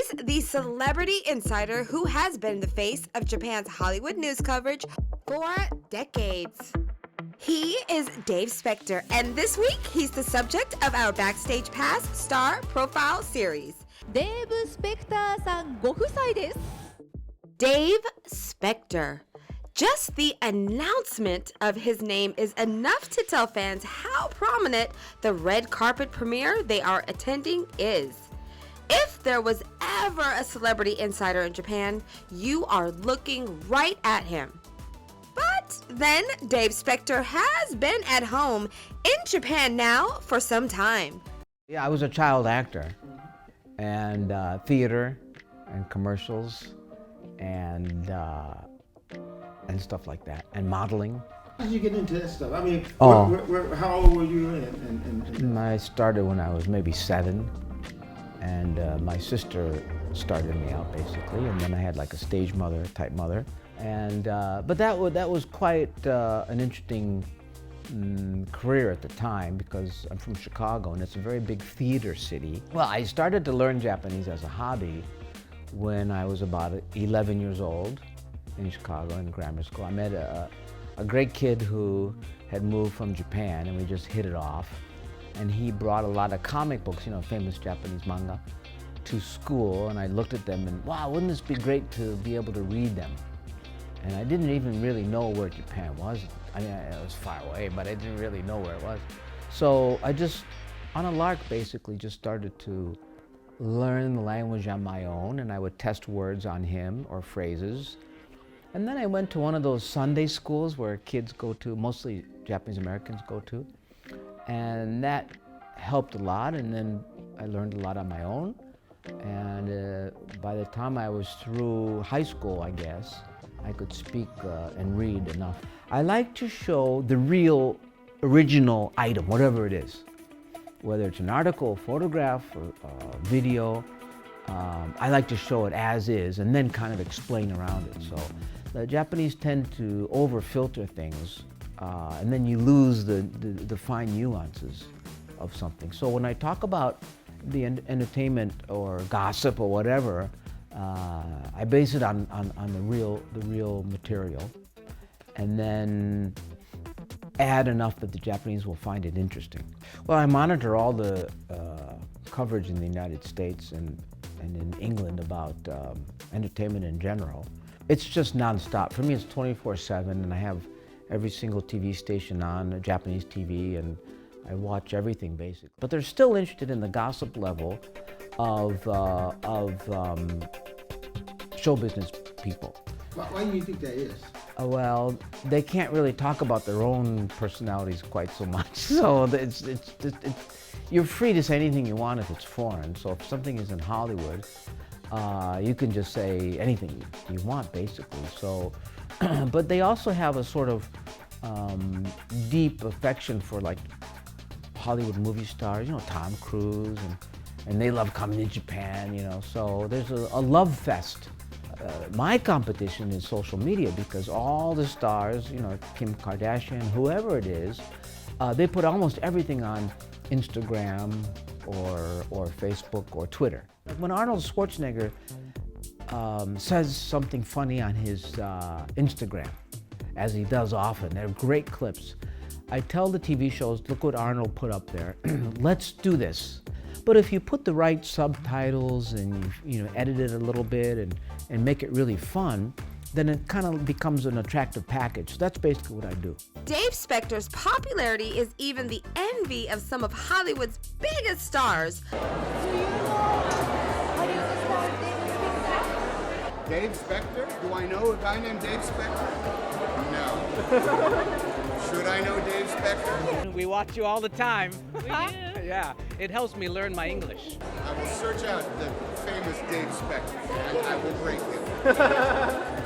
He's the celebrity insider who has been the face of Japan's Hollywood news coverage for decades. He is Dave Spector, and this week he's the subject of our Backstage Pass Star Profile series. デーブ・スペクターさんご夫妻です。 Dave Spector. Just the announcement of his name is enough to tell fans how prominent the red carpet premiere they are attending is. If there was ever a celebrity insider in Japan, you are looking right at him. But then Dave Spector has been at home in Japan now for some time. Yeah, I was a child actor, and theater and commercials and stuff like that, and modeling. How did you get into that stuff? I mean, Oh. how old were you? I started when I was maybe 7, and my sister started me out basically, and then I had like a stage mother, type mother, and but that was quite an interesting career at the time because I'm from Chicago and it's a very big theater city. Well, I started to learn Japanese as a hobby when I was about 11 years old in Chicago in grammar school. I met a great kid who had moved from Japan and we just hit it off. And he brought a lot of comic books, you know, famous Japanese manga, to school, and I looked at them and, wow, wouldn't this be great to be able to read them? And I didn't even really know where Japan was. I mean, it was far away, but I didn't really know where it was. So I just, on a lark, basically just started to learn the language on my own, and I would test words on him or phrases. And then I went to one of those Sunday schools where kids go to, mostly Japanese Americans go to, and that helped a lot, and then I learned a lot on my own. And by the time I was through high school, I guess, I could speak and read enough. I like to show the real, original item, whatever it is. Whether it's an article, photograph, or video, I like to show it as is and then kind of explain around it. So the Japanese tend to over-filter things and then you lose the fine nuances of something. So when I talk about the entertainment or gossip or whatever, I base it on the real material, and then add enough that the Japanese will find it interesting. Well, I monitor all the coverage in the United States and in England about entertainment in general. It's just nonstop. For me, it's 24/7, and I have every single TV station on, Japanese TV, and I watch everything basically. But they're still interested in the gossip level of show business people. Why do you think that is? Well, they can't really talk about their own personalities quite so much. So you're free to say anything you want if it's foreign. So if something is in Hollywood, you can just say anything you want, basically. So, but they also have a sort of deep affection for like Hollywood movie stars, you know, Tom Cruise, and they love coming to Japan, you know. So there's a love fest. My competition is social media because all the stars, you know, Kim Kardashian, whoever it is, they put almost everything on Instagram or Facebook or Twitter. When Arnold Schwarzenegger says something funny on his Instagram, as he does often, they're great clips, I tell the TV shows, look what Arnold put up there, let's do this. But if you put the right subtitles and you edit it a little bit and make it really fun, then it kind of becomes an attractive package. So that's basically what I do. Dave Spector's popularity is even the envy of some of Hollywood's biggest stars. Do you know what is the star Dave Spector? Dave Spector? Do I know a guy named Dave Spector? No. Should I know Dave Spector? We watch you all the time. We do? Yeah, it helps me learn my English. I will search out the famous Dave Spector and I will break him.